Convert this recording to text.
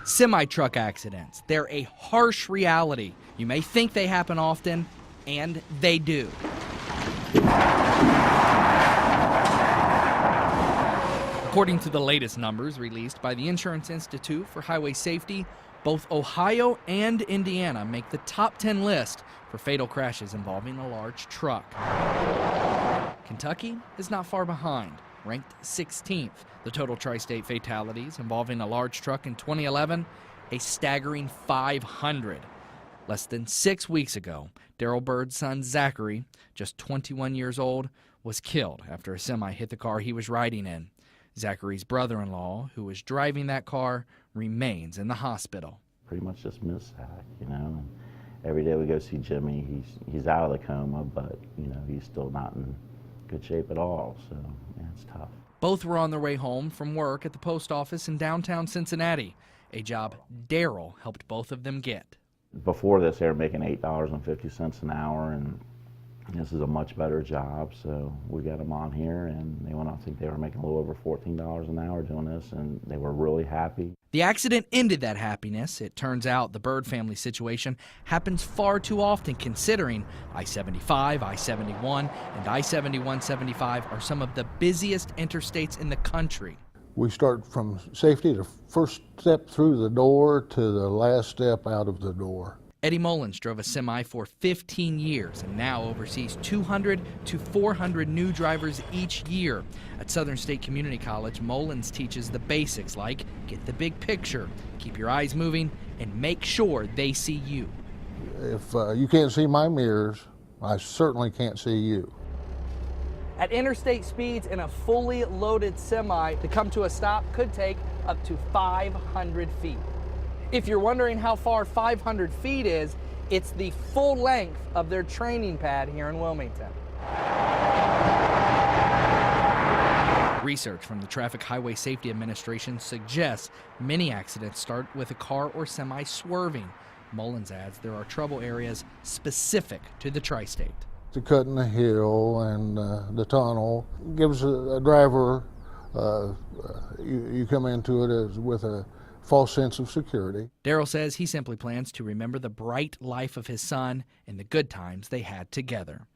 Semi-truck accidents, they're a harsh reality. You may think they happen often, and they do. According to the latest numbers released by the Insurance Institute for Highway Safety, both Ohio and Indiana make the top 10 list for fatal crashes involving a large truck. Kentucky is not far behind, ranked 16th. The total tri-state fatalities involving a large truck in 2011, a staggering 500. Less than 6 weeks ago, Darrell Byrd's son Zachary, just 21 years old, was killed after a semi hit the car he was riding in. Zachary's brother-in-law, who was driving that car, remains in the hospital. Pretty much just miss Zach, And every day we go see Jimmy, he's out of the coma, but, he's still not in good shape at all, so, yeah, it's tough. Both were on their way home from work at the post office in downtown Cincinnati, a job Darrell helped both of them get. Before this, they were making $8.50 an hour, and this is a much better job, so we got them on here, and I think they were making a little over $14 an hour doing this, and they were really happy. The accident ended that happiness. It turns out the Byrd family situation happens far too often, considering I-75, I-71, and I-71-75 are some of the busiest interstates in the country. We start from safety, the first step through the door to the last step out of the door. Eddie Mullins drove a semi for 15 years and now oversees 200 to 400 new drivers each year. At Southern State Community College, Mullins teaches the basics like get the big picture, keep your eyes moving, and make sure they see you. If you can't see my mirrors, I certainly can't see you. At interstate speeds in a fully loaded semi, to come to a stop could take up to 500 feet. If you're wondering how far 500 feet is, it's the full length of their training pad here in Wilmington. Research from the Traffic Highway Safety Administration suggests many accidents start with a car or semi swerving. Mullins adds there are trouble areas specific to the tri-state. The cut in the hill and the tunnel gives a driver, you come into it with a false sense of security. Darrell says he simply plans to remember the bright life of his son and the good times they had together.